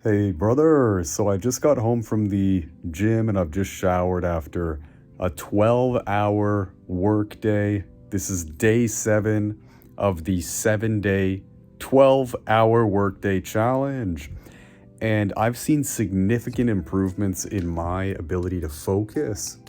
Hey, brother. So I just got home from the gym and I've just showered after a 12-hour work day. This is day 7 of the 7-day, 12-hour workday challenge. And I've seen significant improvements in my ability to focus.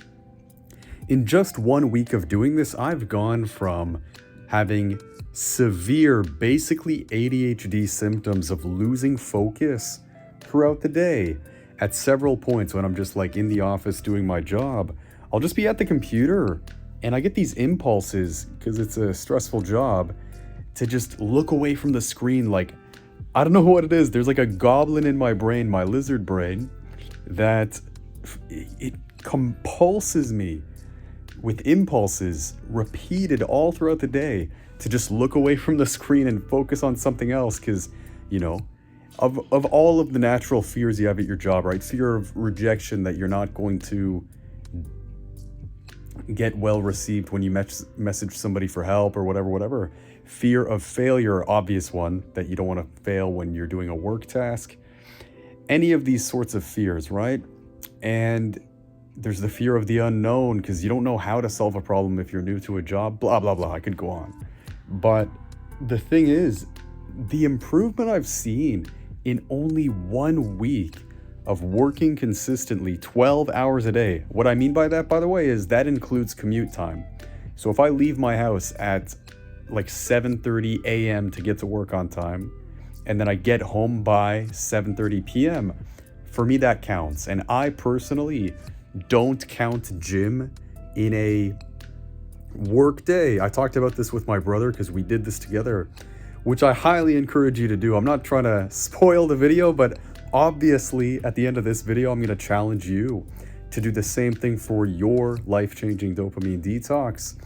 In just 1 week of doing this, I've gone from having severe, basically ADHD symptoms of losing focus throughout the day. At several points when I'm just like in the office doing my job, I'll just be at the computer and I get these impulses because it's a stressful job to just look away from the screen. Like, I don't know what it is. There's like a goblin in my brain, my lizard brain, that it compulses me with impulses repeated all throughout the day to just look away from the screen and focus on something else. Because, you know, of all of the natural fears you have at your job, right? Fear of rejection, that you're not going to get well received when you message somebody for help or whatever. Fear of failure, obvious one, that you don't want to fail when you're doing a work task. Any of these sorts of fears, right? And there's the fear of the unknown because you don't know how to solve a problem if you're new to a job, blah, blah, blah. I could go on. But the thing is, the improvement I've seen in only 1 week of working consistently 12 hours a day. What I mean by that, by the way, is that includes commute time. So if I leave my house at like 7:30 a.m. to get to work on time, and then I get home by 7:30 p.m., for me that counts. And I personally don't count gym in a work day. I talked about this with my brother because we did this together, which I highly encourage you to do. I'm not trying to spoil the video, but obviously at the end of this video, I'm going to challenge you to do the same thing for your life-changing dopamine detox,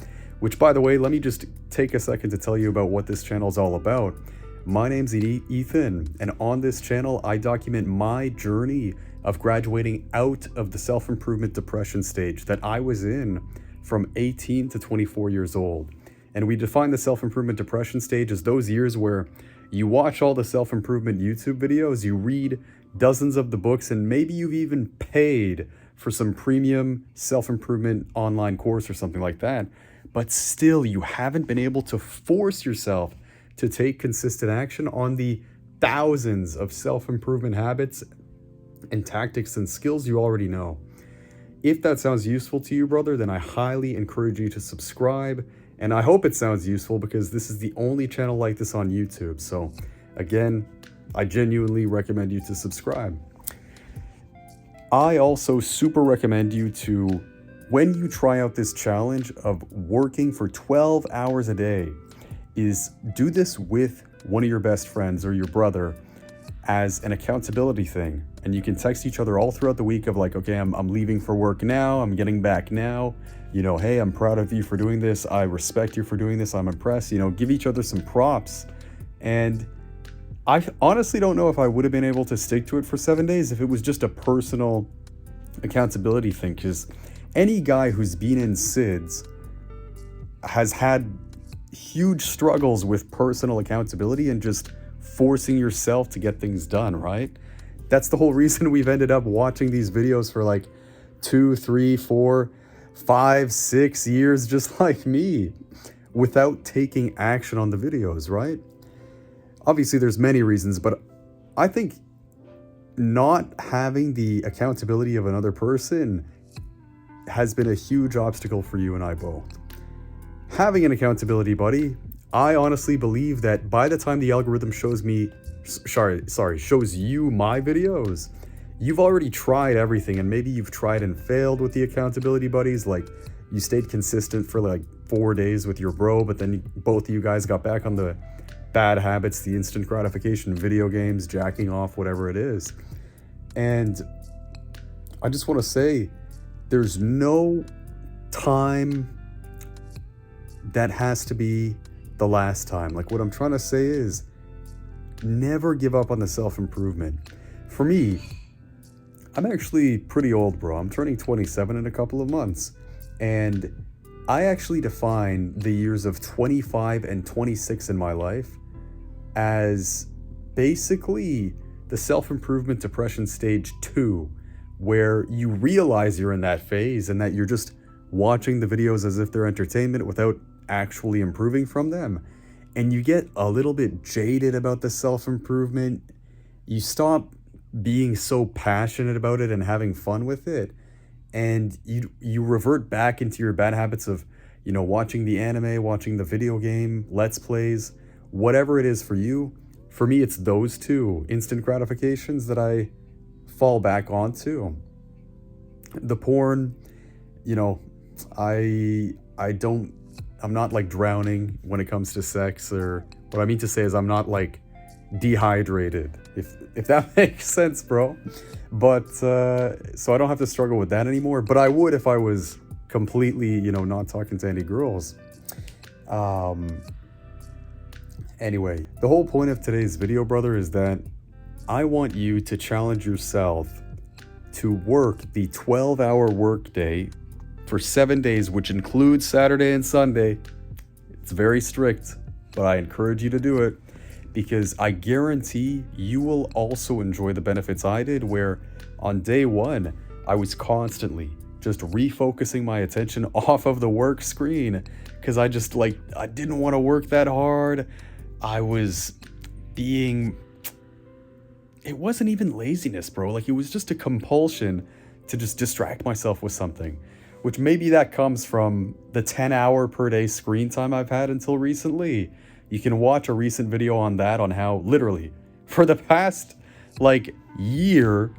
which, by the way, let me just take a second to tell you about what this channel is all about. My name's Ethan, and on this channel, I document my journey of graduating out of the self-improvement depression stage that I was in from 18 to 24 years old. And we define the self-improvement depression stage as those years where you watch all the self-improvement YouTube videos, you read dozens of the books, and maybe you've even paid for some premium self-improvement online course or something like that. But still, you haven't been able to force yourself to take consistent action on the thousands of self-improvement habits and tactics and skills you already know. If that sounds useful to you, brother, then I highly encourage you to subscribe. And I hope it sounds useful because this is the only channel like this on YouTube. So again, I genuinely recommend you to subscribe. I also super recommend you to, when you try out this challenge of working for 12 hours a day, is do this with one of your best friends or your brother as an accountability thing. And you can text each other all throughout the week of like, okay, I'm leaving for work now, I'm getting back now. You know, hey, I'm proud of you for doing this. I respect you for doing this. I'm impressed. You know, give each other some props. And I honestly don't know if I would have been able to stick to it for 7 days if it was just a personal accountability thing. Because any guy who's been in SIDS has had huge struggles with personal accountability and just forcing yourself to get things done, right? That's the whole reason we've ended up watching these videos for like 2, 3, 4, 5, 6 years, just like me, without taking action on the videos, right? Obviously, there's many reasons, but I think not having the accountability of another person has been a huge obstacle for you and I both. Having an accountability buddy, I honestly believe that by the time the algorithm shows you my videos, you've already tried everything, and maybe you've tried and failed with the accountability buddies. Like, you stayed consistent for like 4 days with your bro, but then both of you guys got back on the bad habits, the instant gratification, video games, jacking off, whatever it is. And I just want to say, there's no time that has to be the last time. Like, what I'm trying to say is, never give up on the self-improvement. For me, I'm actually pretty old, bro. I'm turning 27 in a couple of months. And I actually define the years of 25 and 26 in my life as basically the self-improvement depression stage 2, where you realize you're in that phase and that you're just watching the videos as if they're entertainment without actually improving from them. And you get a little bit jaded about the self-improvement. You stop being so passionate about it and having fun with it. And you revert back into your bad habits of, watching the anime, watching the video game, let's plays, whatever it is for you. For me, it's those two instant gratifications that I fall back onto. The porn, I'm not like drowning when it comes to sex, or what I mean to say is I'm not like dehydrated, if that makes sense, bro. But so I don't have to struggle with that anymore, but I would if I was completely, not talking to any girls. Anyway, the whole point of today's video, brother, is that I want you to challenge yourself to work the 12-hour workday for 7 days, which includes Saturday and Sunday. It's very strict, but I encourage you to do it, because I guarantee you will also enjoy the benefits I did, where on day one, I was constantly just refocusing my attention off of the work screen, because I didn't want to work that hard. It wasn't even laziness, bro. Like, it was just a compulsion to just distract myself with something, which maybe that comes from the 10-hour per day screen time I've had until recently. You can watch a recent video on that, on how literally for the past year,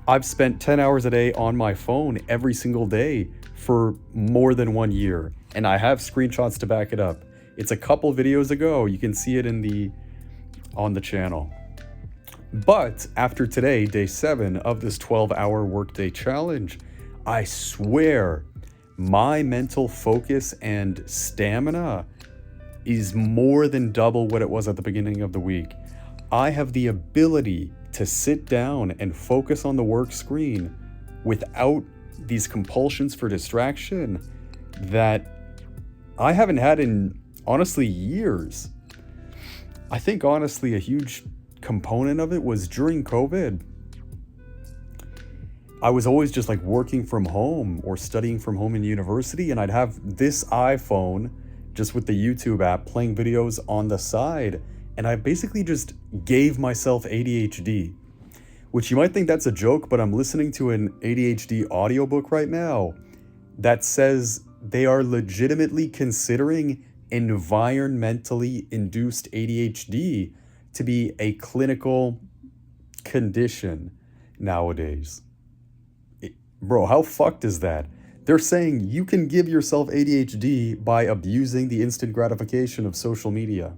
I've spent 10 hours a day on my phone every single day for more than 1 year. And I have screenshots to back it up. It's a couple videos ago. You can see it on the channel. But after today, day 7 of this 12-hour workday challenge, I swear my mental focus and stamina is more than double what it was at the beginning of the week. I have the ability to sit down and focus on the work screen without these compulsions for distraction that I haven't had in, honestly, years. I think, honestly, a huge component of it was during COVID. I was always just working from home or studying from home in university, and I'd have this iPhone just with the YouTube app playing videos on the side, and I basically just gave myself ADHD, which you might think that's a joke, but I'm listening to an ADHD audiobook right now that says they are legitimately considering environmentally induced ADHD to be a clinical condition nowadays. Bro, how fucked is that? They're saying you can give yourself ADHD by abusing the instant gratification of social media.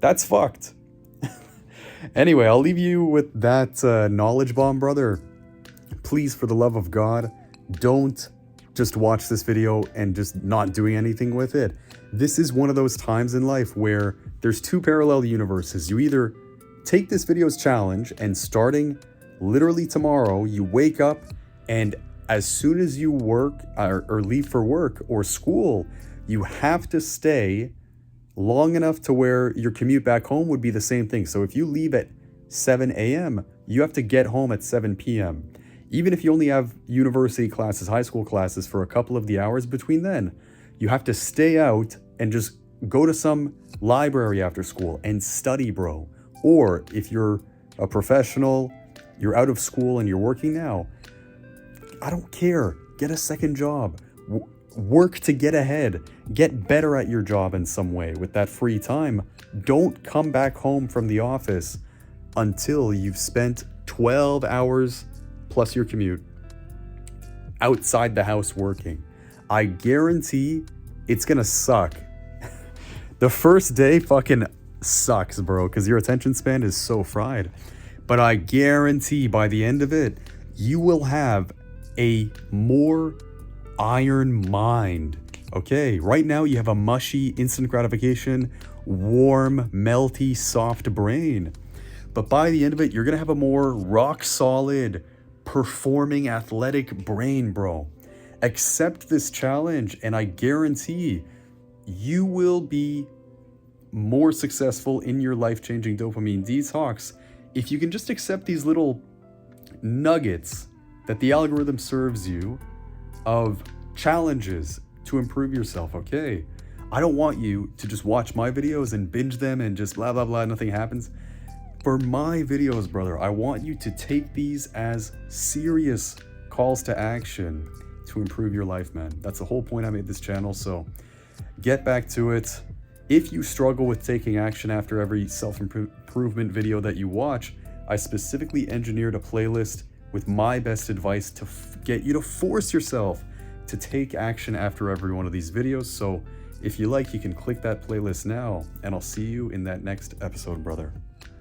That's fucked. Anyway, I'll leave you with that knowledge bomb, brother. Please, for the love of God, don't just watch this video and just not doing anything with it. This is one of those times in life where there's two parallel universes. You either take this video's challenge and starting literally tomorrow, you wake up and as soon as you work or leave for work or school, you have to stay long enough to where your commute back home would be the same thing. So if you leave at 7 a.m., you have to get home at 7 p.m. Even if you only have university classes, high school classes for a couple of the hours between then, you have to stay out and just go to some library after school and study, bro. Or if you're a professional, you're out of school and you're working now, I don't care. Get a second job. Work to get ahead. Get better at your job in some way with that free time. Don't come back home from the office until you've spent 12 hours plus your commute outside the house working. I guarantee it's gonna suck. The first day fucking sucks, bro, because your attention span is so fried. But I guarantee by the end of it, you will have a more iron mind. Okay, right now you have a mushy, instant gratification, warm, melty, soft brain. But by the end of it, you're gonna have a more rock solid, performing, athletic brain, bro. Accept this challenge, and I guarantee you will be more successful in your life-changing dopamine detox if you can just accept these little nuggets that the algorithm serves you of challenges to improve yourself, okay? I don't want you to just watch my videos and binge them and just blah, blah, blah, nothing happens. For my videos, brother, I want you to take these as serious calls to action to improve your life, man. That's the whole point I made this channel, so get back to it. If you struggle with taking action after every self-improvement video that you watch, I specifically engineered a playlist with my best advice to get you to force yourself to take action after every one of these videos. So if you like, you can click that playlist now, and I'll see you in that next episode, brother.